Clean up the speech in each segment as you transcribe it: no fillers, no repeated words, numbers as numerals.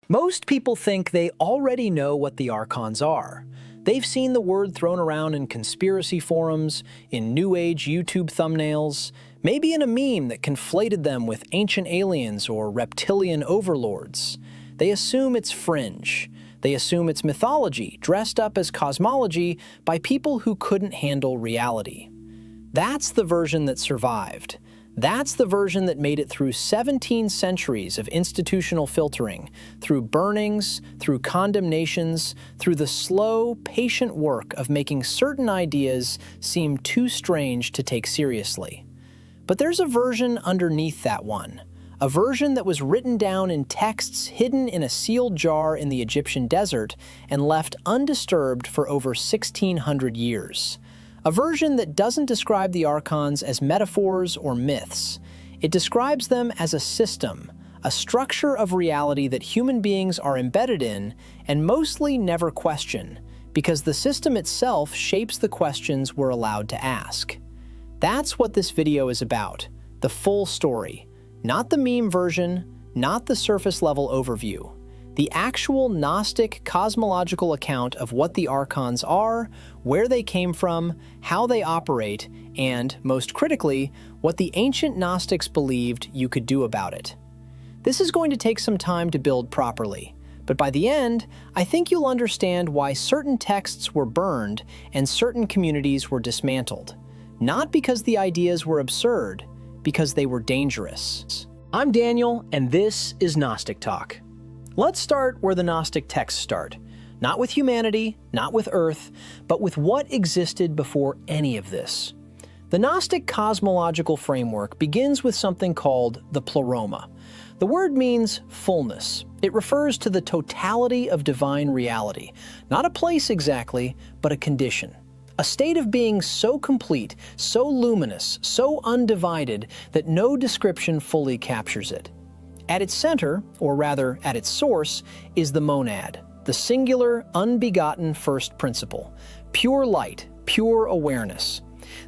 Most people think they already know what the Archons are. They've seen the word thrown around in conspiracy forums, in New Age YouTube thumbnails, maybe in a meme that conflated them with ancient aliens or reptilian overlords. They assume it's fringe. They assume it's mythology, dressed up as cosmology by people who couldn't handle reality. That's the version that survived. That's the version that made it through 17 centuries of institutional filtering, through burnings, through condemnations, through the slow, patient work of making certain ideas seem too strange to take seriously. But there's a version underneath that one, a version that was written down in texts hidden in a sealed jar in the Egyptian desert and left undisturbed for over 1,600 years. A version that doesn't describe the Archons as metaphors or myths. It describes them as a system, a structure of reality that human beings are embedded in and mostly never question, because the system itself shapes the questions we're allowed to ask. That's what this video is about, the full story. Not the meme version, not the surface-level overview. The actual Gnostic cosmological account of what the Archons are, where they came from, how they operate, and, most critically, what the ancient Gnostics believed you could do about it. This is going to take some time to build properly, but by the end, I think you'll understand why certain texts were burned and certain communities were dismantled. Not because the ideas were absurd, because they were dangerous. I'm Daniel, and this is Gnostic Talk. Let's start where the Gnostic texts start. Not with humanity, not with Earth, but with what existed before any of this. The Gnostic cosmological framework begins with something called the pleroma. The word means fullness. It refers to the totality of divine reality. Not a place exactly, but a condition. A state of being so complete, so luminous, so undivided that no description fully captures it. At its center, or rather at its source, is the monad, the singular, unbegotten first principle, pure light, pure awareness.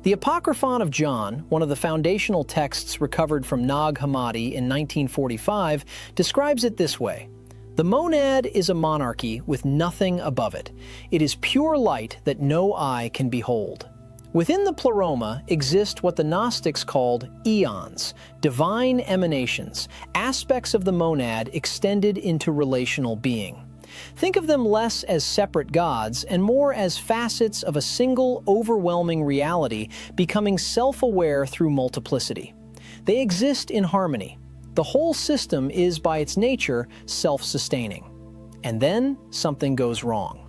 The Apocryphon of John, one of the foundational texts recovered from Nag Hammadi in 1945, describes it this way. The monad is a monarchy with nothing above it. It is pure light that no eye can behold. Within the pleroma exist what the Gnostics called eons, divine emanations, aspects of the monad extended into relational being. Think of them less as separate gods and more as facets of a single, overwhelming reality becoming self-aware through multiplicity. They exist in harmony. The whole system is, by its nature, self-sustaining. And then something goes wrong.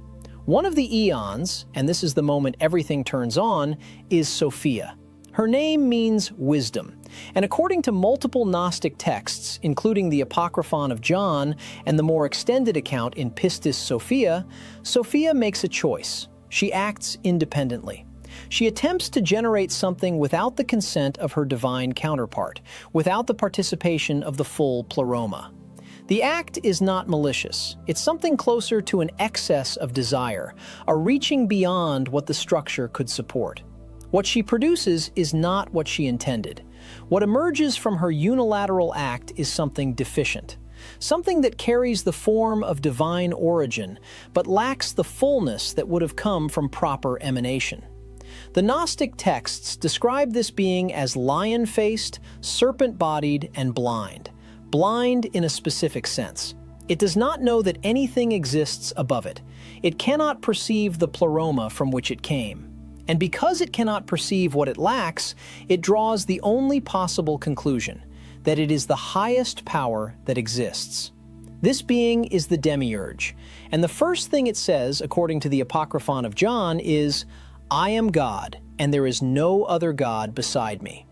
One of the eons, and this is the moment everything turns on, is Sophia. Her name means wisdom, and according to multiple Gnostic texts, including the Apocryphon of John and the more extended account in Pistis Sophia, Sophia makes a choice. She acts independently. She attempts to generate something without the consent of her divine counterpart, without the participation of the full pleroma. The act is not malicious. It's something closer to an excess of desire, a reaching beyond what the structure could support. What she produces is not what she intended. What emerges from her unilateral act is something deficient, something that carries the form of divine origin, but lacks the fullness that would have come from proper emanation. The Gnostic texts describe this being as lion-faced, serpent-bodied, and blind. Blind in a specific sense. It does not know that anything exists above it. It cannot perceive the pleroma from which it came. And because it cannot perceive what it lacks, it draws the only possible conclusion, that it is the highest power that exists. This being is the demiurge, and the first thing it says, according to the Apocryphon of John, is, "I am God, and there is no other God beside me."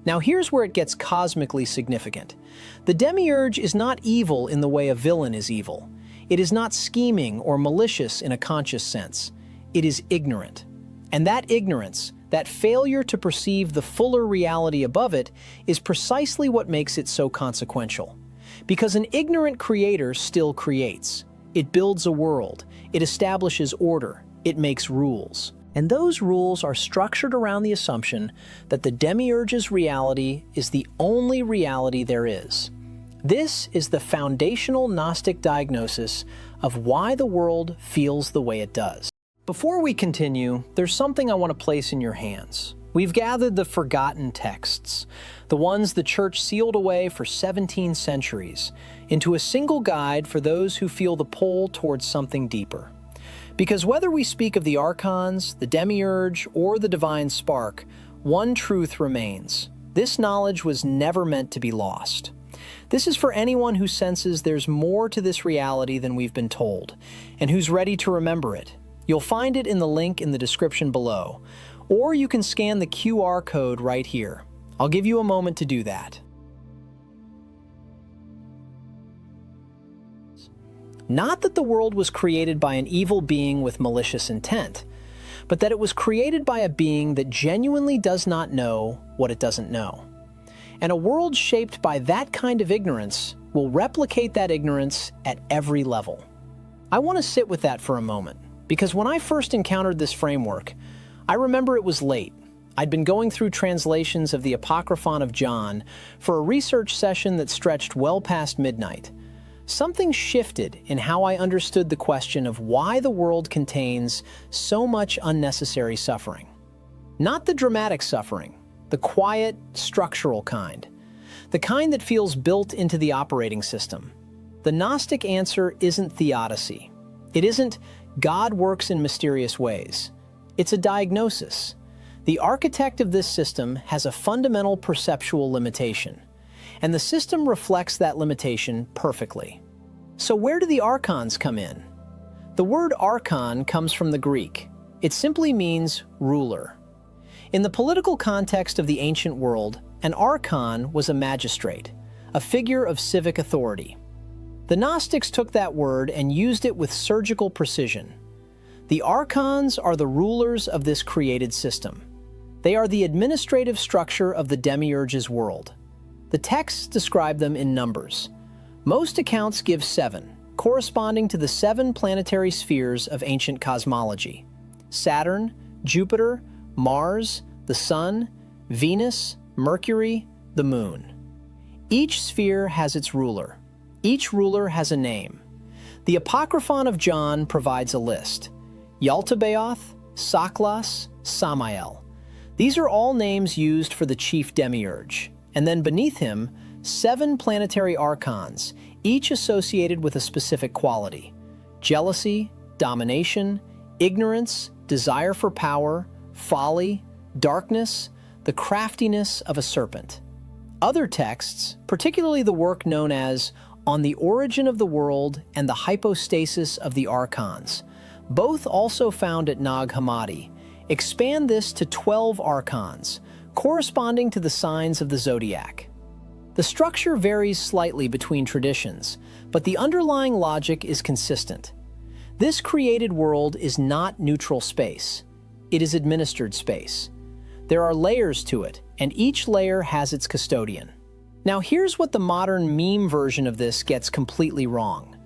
Now here's where it gets cosmically significant. The demiurge is not evil in the way a villain is evil. It is not scheming or malicious in a conscious sense. It is ignorant. And that ignorance, that failure to perceive the fuller reality above it, is precisely what makes it so consequential. Because an ignorant creator still creates. It builds a world. It establishes order. It makes rules. And those rules are structured around the assumption that the demiurge's reality is the only reality there is. This is the foundational Gnostic diagnosis of why the world feels the way it does. Before we continue, there's something I want to place in your hands. We've gathered the forgotten texts, the ones the Church sealed away for 17 centuries, into a single guide for those who feel the pull towards something deeper. Because whether we speak of the Archons, the Demiurge, or the Divine Spark, one truth remains. This knowledge was never meant to be lost. This is for anyone who senses there's more to this reality than we've been told, and who's ready to remember it. You'll find it in the link in the description below, or you can scan the QR code right here. I'll give you a moment to do that. Not that the world was created by an evil being with malicious intent, but that it was created by a being that genuinely does not know what it doesn't know. And a world shaped by that kind of ignorance will replicate that ignorance at every level. I want to sit with that for a moment, because when I first encountered this framework, I remember it was late. I'd been going through translations of the Apocryphon of John for a research session that stretched well past midnight. Something shifted in how I understood the question of why the world contains so much unnecessary suffering. Not the dramatic suffering, the quiet, structural kind. The kind that feels built into the operating system. The Gnostic answer isn't theodicy. It isn't God works in mysterious ways. It's a diagnosis. The architect of this system has a fundamental perceptual limitation, and the system reflects that limitation perfectly. So where do the Archons come in? The word archon comes from the Greek. It simply means ruler. In the political context of the ancient world, an archon was a magistrate, a figure of civic authority. The Gnostics took that word and used it with surgical precision. The Archons are the rulers of this created system. They are the administrative structure of the Demiurge's world. The texts describe them in numbers. Most accounts give 7, corresponding to the 7 planetary spheres of ancient cosmology: Saturn, Jupiter, Mars, the Sun, Venus, Mercury, the Moon. Each sphere has its ruler. Each ruler has a name. The Apocryphon of John provides a list: Yaltabaoth, Saklas, Samael. These are all names used for the chief demiurge, and then beneath him, 7 planetary archons, each associated with a specific quality: jealousy, domination, ignorance, desire for power, folly, darkness, the craftiness of a serpent. Other texts, particularly the work known as On the Origin of the World and the Hypostasis of the Archons, both also found at Nag Hammadi, expand this to 12 archons, corresponding to the signs of the zodiac. The structure varies slightly between traditions, but the underlying logic is consistent. This created world is not neutral space. It is administered space. There are layers to it, and each layer has its custodian. Now here's what the modern meme version of this gets completely wrong.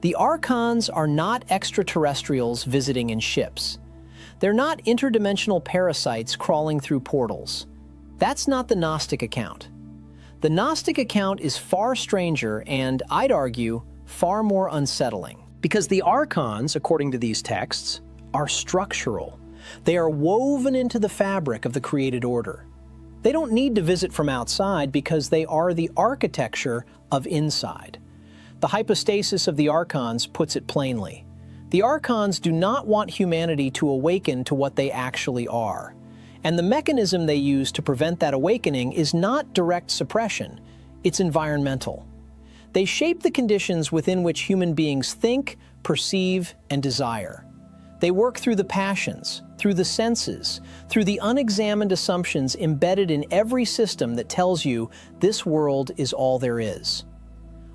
The Archons are not extraterrestrials visiting in ships. They're not interdimensional parasites crawling through portals. That's not the Gnostic account. The Gnostic account is far stranger and, I'd argue, far more unsettling. Because the Archons, according to these texts, are structural. They are woven into the fabric of the created order. They don't need to visit from outside because they are the architecture of inside. The hypostasis of the Archons puts it plainly. The Archons do not want humanity to awaken to what they actually are. And the mechanism they use to prevent that awakening is not direct suppression, it's environmental. They shape the conditions within which human beings think, perceive, and desire. They work through the passions, through the senses, through the unexamined assumptions embedded in every system that tells you this world is all there is.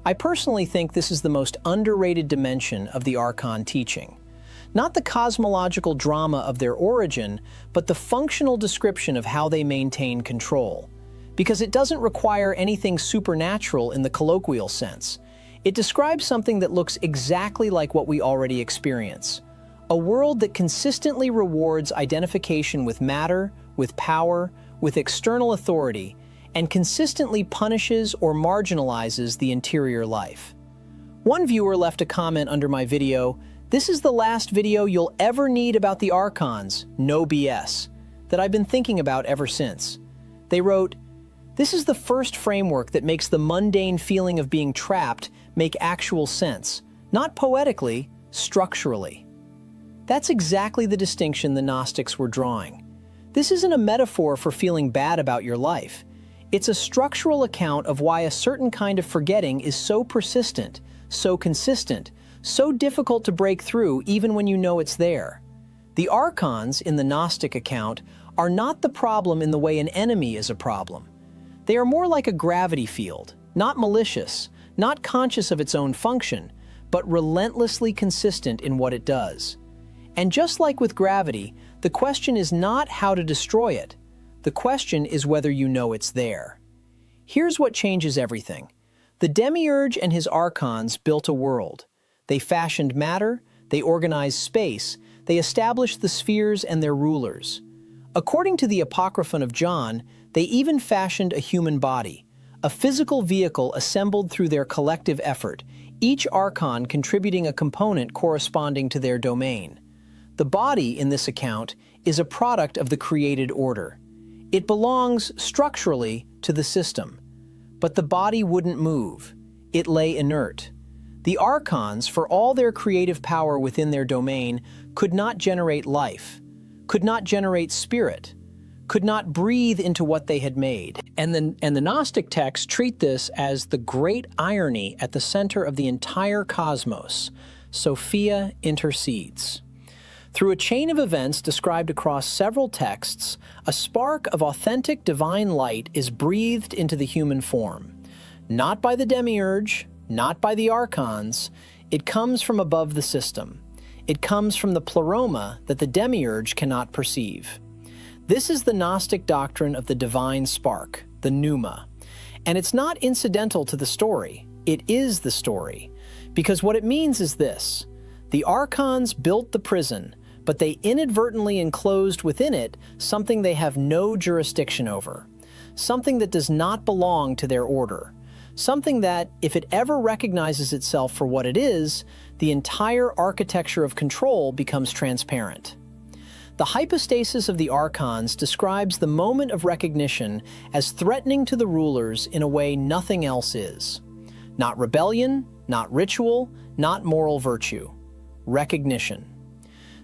I personally think this is the most underrated dimension of the Archon teaching. Not the cosmological drama of their origin, but the functional description of how they maintain control. Because it doesn't require anything supernatural in the colloquial sense. It describes something that looks exactly like what we already experience. A world that consistently rewards identification with matter, with power, with external authority, and consistently punishes or marginalizes the interior life. One viewer left a comment under my video, "This is the last video you'll ever need about the Archons, no BS," that I've been thinking about ever since. They wrote, "This is the first framework that makes the mundane feeling of being trapped make actual sense, not poetically, structurally." That's exactly the distinction the Gnostics were drawing. This isn't a metaphor for feeling bad about your life. It's a structural account of why a certain kind of forgetting is so persistent, so consistent, so difficult to break through even when you know it's there. The Archons, in the Gnostic account, are not the problem in the way an enemy is a problem. They are more like a gravity field, not malicious, not conscious of its own function, but relentlessly consistent in what it does. And just like with gravity, the question is not how to destroy it. The question is whether you know it's there. Here's what changes everything. The Demiurge and his Archons built a world. They fashioned matter, they organized space, they established the spheres and their rulers. According to the Apocryphon of John, they even fashioned a human body, a physical vehicle assembled through their collective effort, each Archon contributing a component corresponding to their domain. The body, in this account, is a product of the created order. It belongs, structurally, to the system. But the body wouldn't move. It lay inert. The Archons, for all their creative power within their domain, could not generate life, could not generate spirit, could not breathe into what they had made. And the Gnostic texts treat this as the great irony at the center of the entire cosmos. Sophia intercedes. Through a chain of events described across several texts, a spark of authentic divine light is breathed into the human form. Not by the Demiurge, not by the Archons, it comes from above the system. It comes from the pleroma that the Demiurge cannot perceive. This is the Gnostic doctrine of the divine spark, the pneuma. And it's not incidental to the story, it is the story. Because what it means is this: the Archons built the prison, but they inadvertently enclosed within it something they have no jurisdiction over, something that does not belong to their order, something that, if it ever recognizes itself for what it is, the entire architecture of control becomes transparent. The hypostasis of the Archons describes the moment of recognition as threatening to the rulers in a way nothing else is. Not rebellion, not ritual, not moral virtue. Recognition.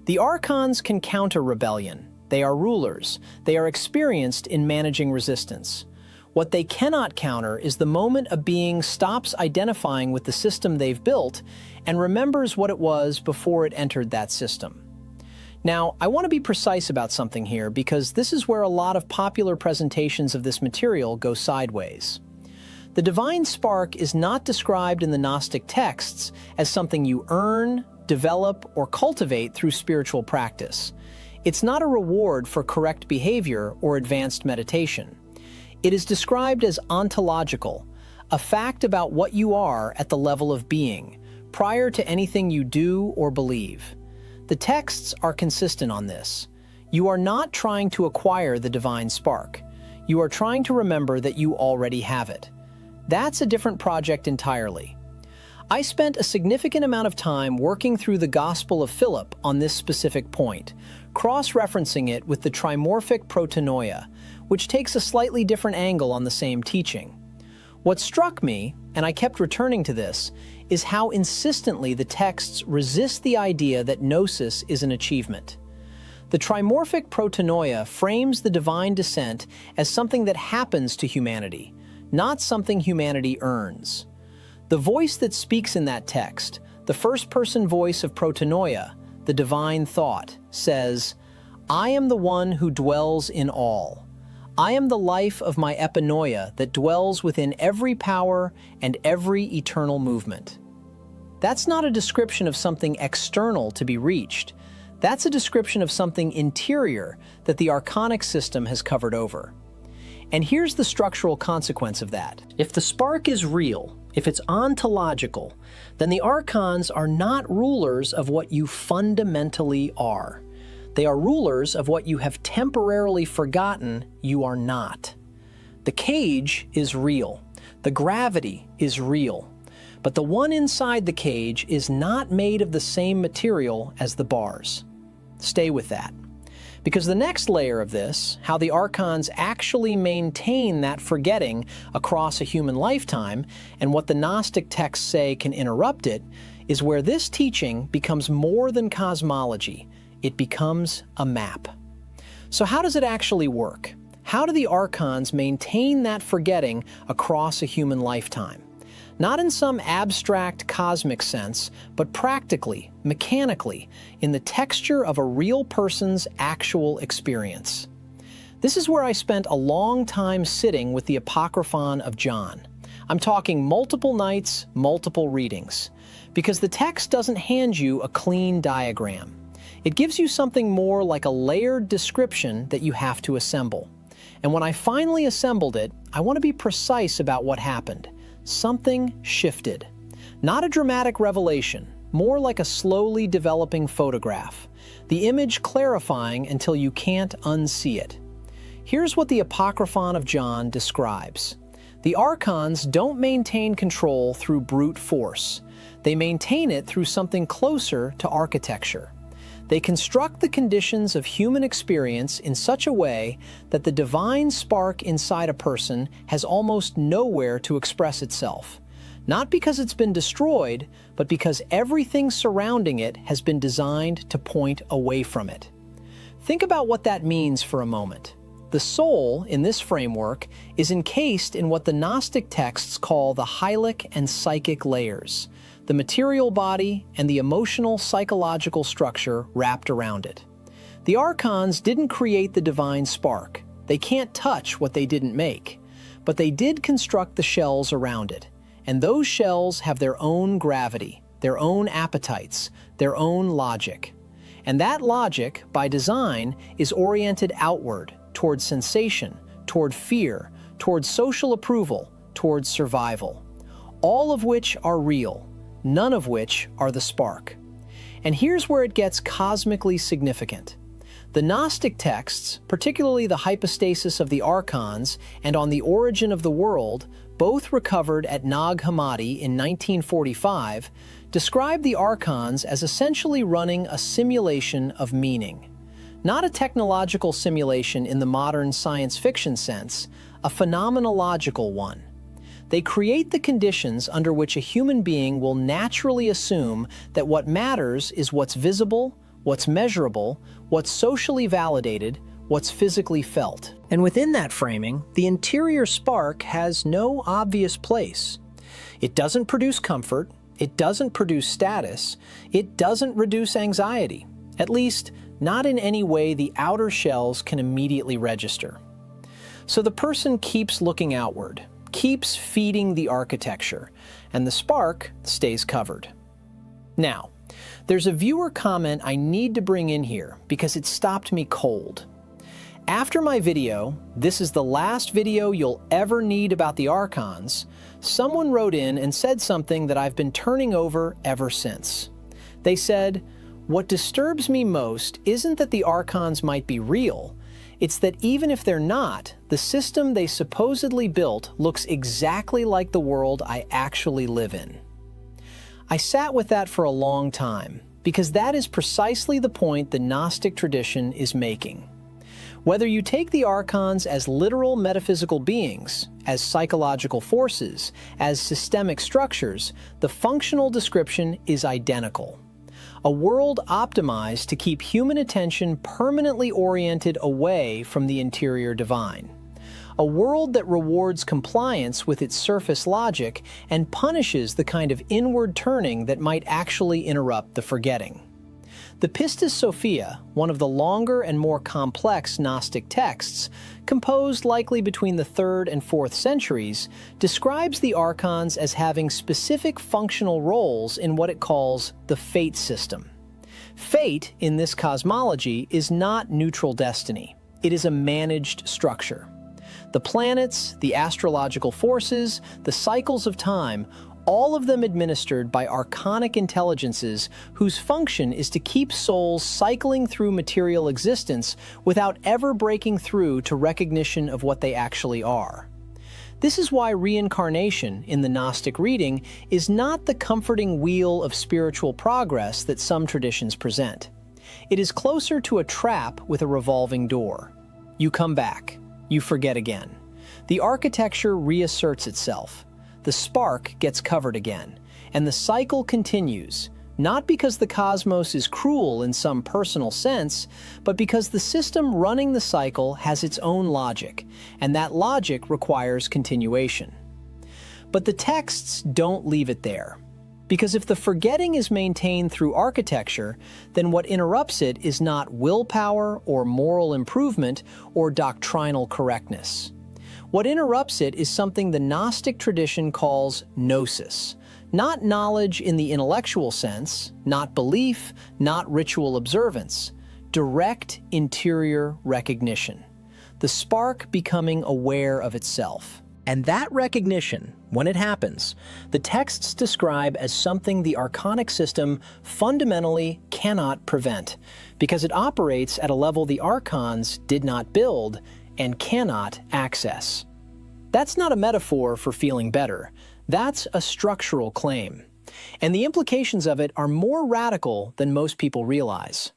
The Archons can counter rebellion. They are rulers. They are experienced in managing resistance. What they cannot counter is the moment a being stops identifying with the system they've built and remembers what it was before it entered that system. Now, I want to be precise about something here because this is where a lot of popular presentations of this material go sideways. The divine spark is not described in the Gnostic texts as something you earn, develop, or cultivate through spiritual practice. It's not a reward for correct behavior or advanced meditation. It is described as ontological, a fact about what you are at the level of being, prior to anything you do or believe. The texts are consistent on this. You are not trying to acquire the divine spark. You are trying to remember that you already have it. That's a different project entirely. I spent a significant amount of time working through the Gospel of Philip on this specific point, cross-referencing it with the trimorphic protonoia, which takes a slightly different angle on the same teaching. What struck me, and I kept returning to this, is how insistently the texts resist the idea that Gnosis is an achievement. The trimorphic protonoia frames the divine descent as something that happens to humanity, not something humanity earns. The voice that speaks in that text, the first-person voice of protonoia, the divine thought, says, "I am the one who dwells in all. I am the life of my epinoia that dwells within every power and every eternal movement." That's not a description of something external to be reached. That's a description of something interior that the archonic system has covered over. And here's the structural consequence of that. If the spark is real, if it's ontological, then the Archons are not rulers of what you fundamentally are. They are rulers of what you have temporarily forgotten you are not. The cage is real. The gravity is real. But the one inside the cage is not made of the same material as the bars. Stay with that. Because the next layer of this, how the Archons actually maintain that forgetting across a human lifetime, and what the Gnostic texts say can interrupt it, is where this teaching becomes more than cosmology. It becomes a map. So how does it actually work? How do the Archons maintain that forgetting across a human lifetime? Not in some abstract cosmic sense, but practically, mechanically, in the texture of a real person's actual experience. This is where I spent a long time sitting with the Apocryphon of John. I'm talking multiple nights, multiple readings. Because the text doesn't hand you a clean diagram. It gives you something more like a layered description that you have to assemble. And when I finally assembled it, I want to be precise about what happened. Something shifted. Not a dramatic revelation, more like a slowly developing photograph. The image clarifying until you can't unsee it. Here's what the Apocryphon of John describes. The Archons don't maintain control through brute force. They maintain it through something closer to architecture. They construct the conditions of human experience in such a way that the divine spark inside a person has almost nowhere to express itself. Not because it's been destroyed, but because everything surrounding it has been designed to point away from it. Think about what that means for a moment. The soul, in this framework, is encased in what the Gnostic texts call the hylic and psychic layers, the material body and the emotional psychological structure wrapped around it. The Archons didn't create the divine spark. They can't touch what they didn't make, but they did construct the shells around it. And those shells have their own gravity, their own appetites, their own logic. And that logic, by design, is oriented outward, toward sensation, toward fear, toward social approval, toward survival. All of which are real, none of which are the spark. And here's where it gets cosmically significant. The Gnostic texts, particularly the hypostasis of the Archons and on the origin of the world, both recovered at Nag Hammadi in 1945, describe the Archons as essentially running a simulation of meaning. Not a technological simulation in the modern science fiction sense, a phenomenological one. They create the conditions under which a human being will naturally assume that what matters is what's visible, what's measurable, what's socially validated, what's physically felt. And within that framing, the interior spark has no obvious place. It doesn't produce comfort, it doesn't produce status, it doesn't reduce anxiety. At least, not in any way the outer shells can immediately register. So the person keeps looking outward, keeps feeding the architecture, and the spark stays covered. Now, there's a viewer comment I need to bring in here because it stopped me cold. After my video, "This is the last video you'll ever need about the Archons," someone wrote in and said something that I've been turning over ever since. They said, "What disturbs me most isn't that the Archons might be real, it's that even if they're not, the system they supposedly built looks exactly like the world I actually live in." I sat with that for a long time, because that is precisely the point the Gnostic tradition is making. Whether you take the Archons as literal metaphysical beings, as psychological forces, as systemic structures, the functional description is identical. A world optimized to keep human attention permanently oriented away from the interior divine. A world that rewards compliance with its surface logic and punishes the kind of inward turning that might actually interrupt the forgetting. The Pistis Sophia, one of the longer and more complex Gnostic texts, composed likely between the 3rd and 4th centuries, describes the Archons as having specific functional roles in what it calls the fate system. Fate, in this cosmology, is not neutral destiny. It is a managed structure. The planets, the astrological forces, the cycles of time, all of them administered by archonic intelligences whose function is to keep souls cycling through material existence without ever breaking through to recognition of what they actually are. This is why reincarnation in the Gnostic reading is not the comforting wheel of spiritual progress that some traditions present. It is closer to a trap with a revolving door. You come back. You forget again. The architecture reasserts itself. The spark gets covered again. And the cycle continues, not because the cosmos is cruel in some personal sense, but because the system running the cycle has its own logic, and that logic requires continuation. But the texts don't leave it there. Because if the forgetting is maintained through architecture, then what interrupts it is not willpower or moral improvement or doctrinal correctness. What interrupts it is something the Gnostic tradition calls Gnosis. Not knowledge in the intellectual sense, not belief, not ritual observance. Direct interior recognition. The spark becoming aware of itself. And that recognition, when it happens, the texts describe as something the archonic system fundamentally cannot prevent, because it operates at a level the archons did not build and cannot access. That's not a metaphor for feeling better. That's a structural claim. And the implications of it are more radical than most people realize.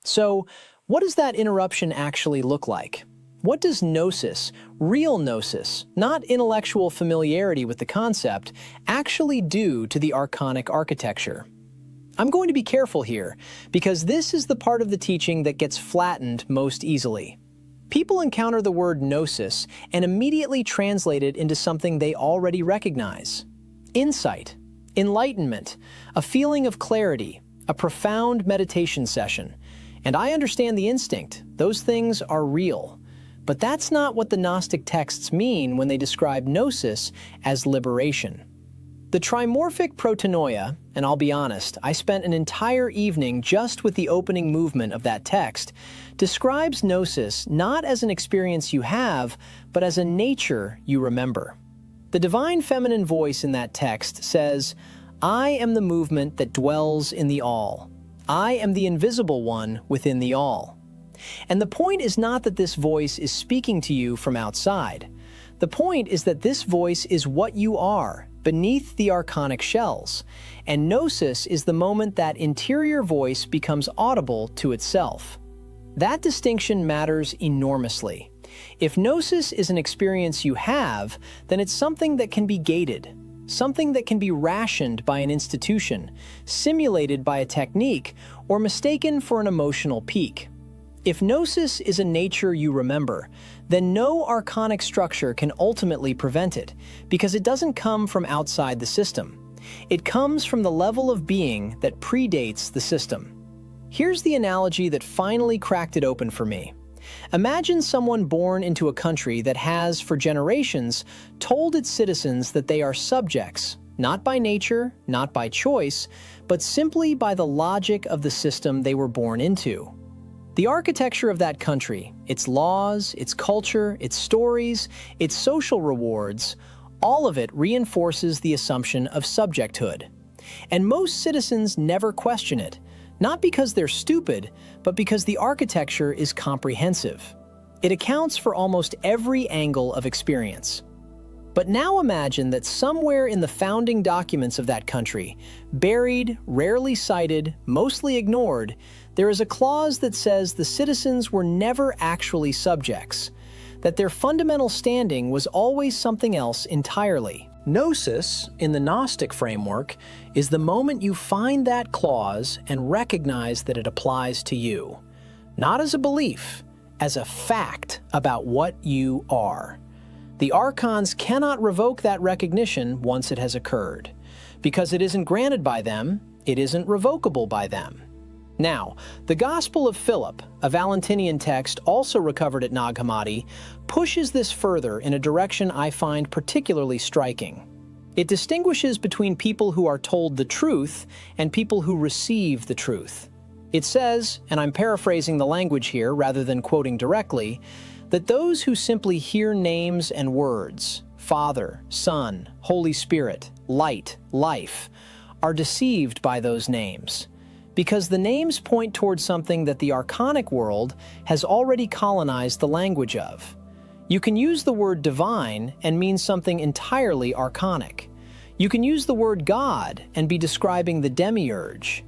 So, what does that interruption actually look like? What does Gnosis, real Gnosis, not intellectual familiarity with the concept, actually do to the archonic architecture? I'm going to be careful here, because this is the part of the teaching that gets flattened most easily. People encounter the word Gnosis and immediately translate it into something they already recognize. Insight, enlightenment, a feeling of clarity, a profound meditation session. And I understand the instinct. Those things are real. But that's not what the Gnostic texts mean when they describe Gnosis as liberation. The trimorphic protanoia, and I'll be honest, I spent an entire evening just with the opening movement of that text, describes Gnosis not as an experience you have, but as a nature you remember. The divine feminine voice in that text says, "I am the movement that dwells in the all. I am the invisible one within the all." And the point is not that this voice is speaking to you from outside. The point is that this voice is what you are, beneath the archonic shells, and Gnosis is the moment that interior voice becomes audible to itself. That distinction matters enormously. If Gnosis is an experience you have, then it's something that can be gated, something that can be rationed by an institution, simulated by a technique, or mistaken for an emotional peak. If Gnosis is a nature you remember, then no archonic structure can ultimately prevent it, because it doesn't come from outside the system. It comes from the level of being that predates the system. Here's the analogy that finally cracked it open for me. Imagine someone born into a country that has, for generations, told its citizens that they are subjects, not by nature, not by choice, but simply by the logic of the system they were born into. The architecture of that country, its laws, its culture, its stories, its social rewards, all of it reinforces the assumption of subjecthood. And most citizens never question it, not because they're stupid, but because the architecture is comprehensive. It accounts for almost every angle of experience. But now imagine that somewhere in the founding documents of that country, buried, rarely cited, mostly ignored, there is a clause that says the citizens were never actually subjects, that their fundamental standing was always something else entirely. Gnosis, in the Gnostic framework, is the moment you find that clause and recognize that it applies to you, not as a belief, as a fact about what you are. The archons cannot revoke that recognition once it has occurred. Because it isn't granted by them, it isn't revocable by them. Now, the Gospel of Philip, a Valentinian text also recovered at Nag Hammadi, pushes this further in a direction I find particularly striking. It distinguishes between people who are told the truth and people who receive the truth. It says, and I'm paraphrasing the language here rather than quoting directly, that those who simply hear names and words, Father, Son, Holy Spirit, Light, Life, are deceived by those names, because the names point towards something that the archonic world has already colonized the language of. You can use the word divine and mean something entirely archonic. You can use the word God and be describing the demiurge.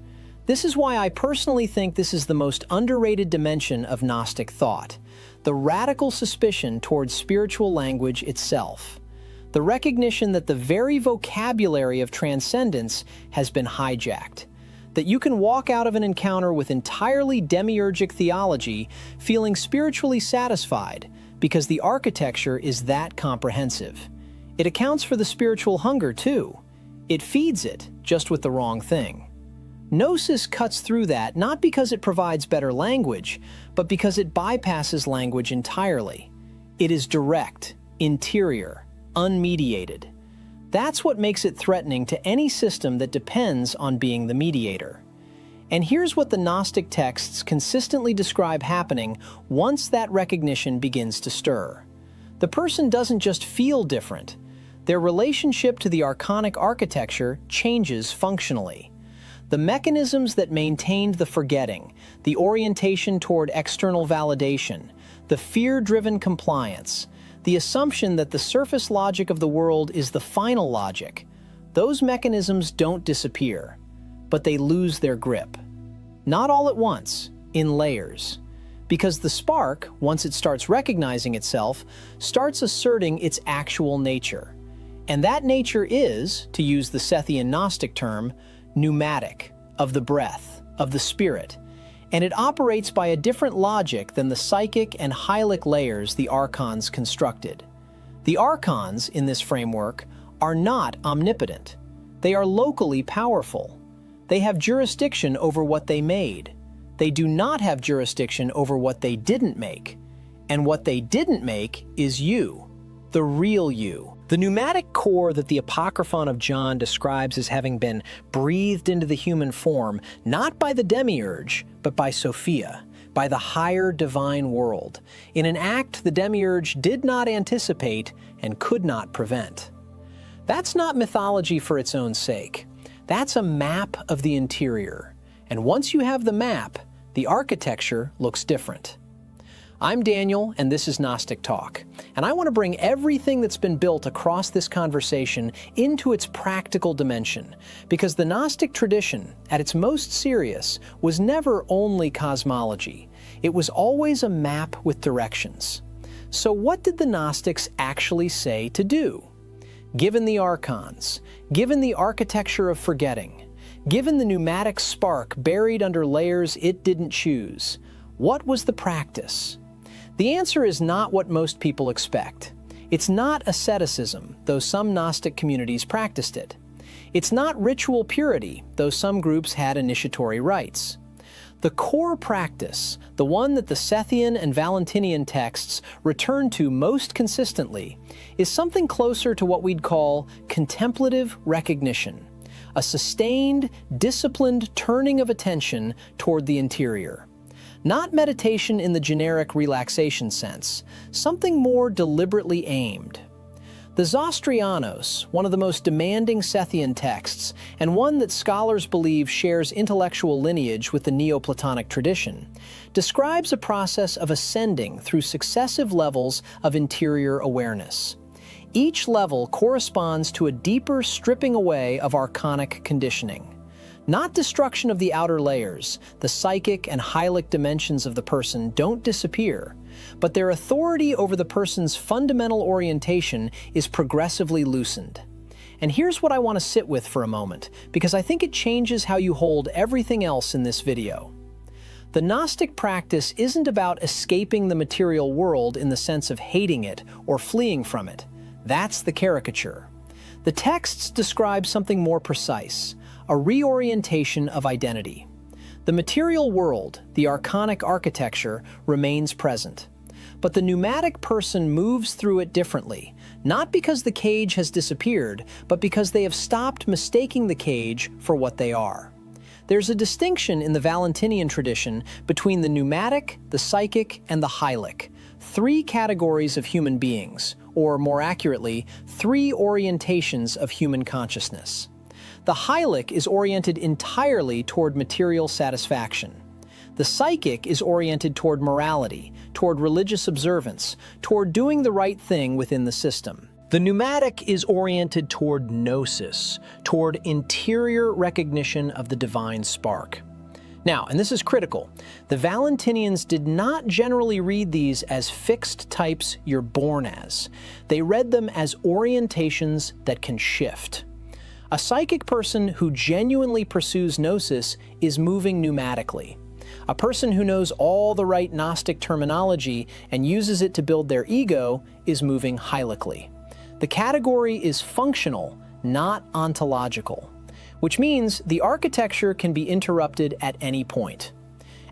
This is why I personally think this is the most underrated dimension of Gnostic thought, the radical suspicion towards spiritual language itself. The recognition that the very vocabulary of transcendence has been hijacked. That you can walk out of an encounter with entirely demiurgic theology feeling spiritually satisfied because the architecture is that comprehensive. It accounts for the spiritual hunger too. It feeds it, just with the wrong thing. Gnosis cuts through that not because it provides better language, but because it bypasses language entirely. It is direct, interior, unmediated. That's what makes it threatening to any system that depends on being the mediator. And here's what the Gnostic texts consistently describe happening once that recognition begins to stir. The person doesn't just feel different. Their relationship to the archonic architecture changes functionally. The mechanisms that maintained the forgetting, the orientation toward external validation, the fear-driven compliance, the assumption that the surface logic of the world is the final logic, those mechanisms don't disappear, but they lose their grip. Not all at once, in layers. Because the spark, once it starts recognizing itself, starts asserting its actual nature. And that nature is, to use the Sethian Gnostic term, pneumatic, of the breath, of the spirit, and it operates by a different logic than the psychic and hylic layers the archons constructed. The archons, in this framework, are not omnipotent. They are locally powerful. They have jurisdiction over what they made. They do not have jurisdiction over what they didn't make. And what they didn't make is you, the real you. The pneumatic core that the Apocryphon of John describes as having been breathed into the human form, not by the demiurge, but by Sophia, by the higher divine world, in an act the demiurge did not anticipate and could not prevent. That's not mythology for its own sake. That's a map of the interior. And once you have the map, the architecture looks different. I'm Daniel, and this is Gnostic Talk, and I want to bring everything that's been built across this conversation into its practical dimension, because the Gnostic tradition, at its most serious, was never only cosmology. It was always a map with directions. So what did the Gnostics actually say to do? Given the archons, given the architecture of forgetting, given the pneumatic spark buried under layers it didn't choose, what was the practice? The answer is not what most people expect. It's not asceticism, though some Gnostic communities practiced it. It's not ritual purity, though some groups had initiatory rites. The core practice, the one that the Sethian and Valentinian texts return to most consistently, is something closer to what we'd call contemplative recognition, a sustained, disciplined turning of attention toward the interior. Not meditation in the generic relaxation sense, something more deliberately aimed. The Zostrianos, one of the most demanding Sethian texts, and one that scholars believe shares intellectual lineage with the Neoplatonic tradition, describes a process of ascending through successive levels of interior awareness. Each level corresponds to a deeper stripping away of archonic conditioning. Not destruction of the outer layers, the psychic and hylic dimensions of the person don't disappear, but their authority over the person's fundamental orientation is progressively loosened. And here's what I want to sit with for a moment, because I think it changes how you hold everything else in this video. The Gnostic practice isn't about escaping the material world in the sense of hating it or fleeing from it. That's the caricature. The texts describe something more precise, a reorientation of identity. The material world, the archonic architecture, remains present. But the pneumatic person moves through it differently, not because the cage has disappeared, but because they have stopped mistaking the cage for what they are. There's a distinction in the Valentinian tradition between the pneumatic, the psychic, and the hylic, three categories of human beings, or more accurately, three orientations of human consciousness. The hylic is oriented entirely toward material satisfaction. The psychic is oriented toward morality, toward religious observance, toward doing the right thing within the system. The pneumatic is oriented toward Gnosis, toward interior recognition of the divine spark. Now, and this is critical, the Valentinians did not generally read these as fixed types you're born as. They read them as orientations that can shift. A psychic person who genuinely pursues Gnosis is moving pneumatically. A person who knows all the right Gnostic terminology and uses it to build their ego is moving hylically. The category is functional, not ontological, which means the architecture can be interrupted at any point.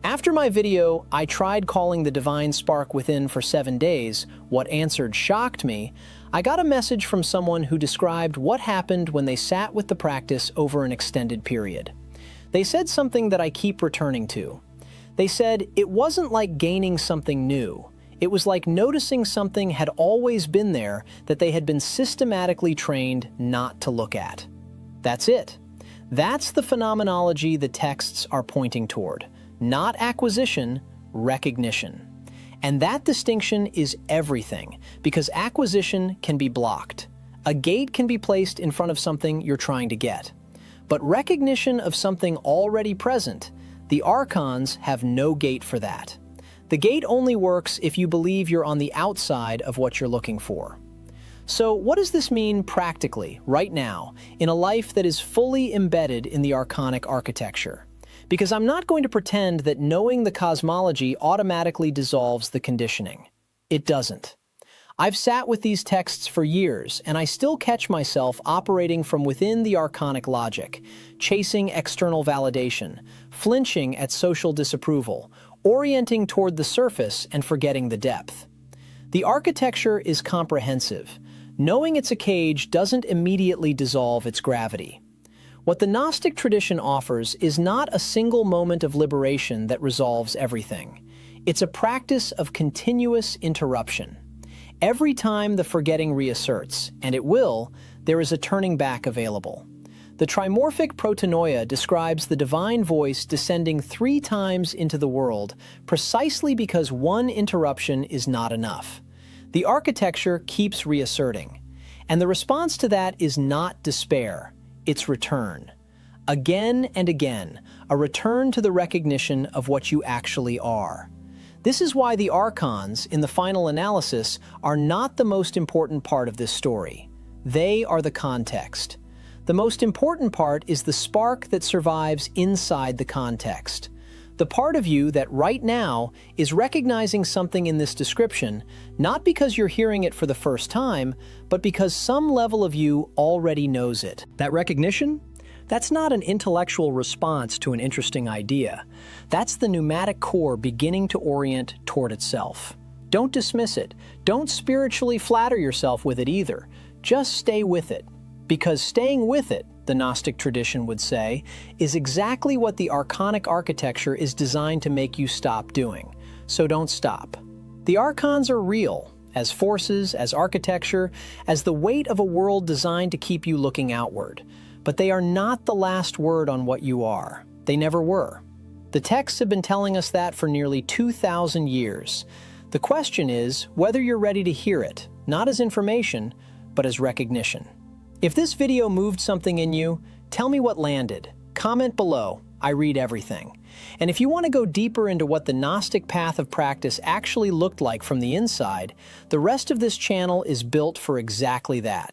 After my video, I tried calling the divine spark within for 7 days. What answered shocked me. I got a message from someone who described what happened when they sat with the practice over an extended period. They said something that I keep returning to. They said it wasn't like gaining something new. It was like noticing something had always been there that they had been systematically trained not to look at. That's it. That's the phenomenology the texts are pointing toward. Not acquisition, recognition. And that distinction is everything, because acquisition can be blocked. A gate can be placed in front of something you're trying to get. But recognition of something already present, the Archons have no gate for that. The gate only works if you believe you're on the outside of what you're looking for. So what does this mean practically, right now, in a life that is fully embedded in the archonic architecture? Because I'm not going to pretend that knowing the cosmology automatically dissolves the conditioning. It doesn't. I've sat with these texts for years, and I still catch myself operating from within the archonic logic, chasing external validation, flinching at social disapproval, orienting toward the surface and forgetting the depth. The architecture is comprehensive. Knowing it's a cage doesn't immediately dissolve its gravity. What the Gnostic tradition offers is not a single moment of liberation that resolves everything. It's a practice of continuous interruption. Every time the forgetting reasserts, and it will, there is a turning back available. The trimorphic protonoia describes the divine voice descending 3 times into the world precisely because one interruption is not enough. The architecture keeps reasserting, and the response to that is not despair, it's return. Again and again, a return to the recognition of what you actually are. This is why the Archons, in the final analysis, are not the most important part of this story. They are the context. The most important part is the spark that survives inside the context. The part of you that right now is recognizing something in this description, not because you're hearing it for the first time, but because some level of you already knows it. That recognition? That's not an intellectual response to an interesting idea. That's the pneumatic core beginning to orient toward itself. Don't dismiss it. Don't spiritually flatter yourself with it either. Just stay with it. Because staying with it, the Gnostic tradition would say, is exactly what the archonic architecture is designed to make you stop doing. So don't stop. The Archons are real, as forces, as architecture, as the weight of a world designed to keep you looking outward. But they are not the last word on what you are. They never were. The texts have been telling us that for nearly 2,000 years. The question is whether you're ready to hear it, not as information, but as recognition. If this video moved something in you, tell me what landed. Comment below. I read everything. And if you want to go deeper into what the Gnostic path of practice actually looked like from the inside, the rest of this channel is built for exactly that.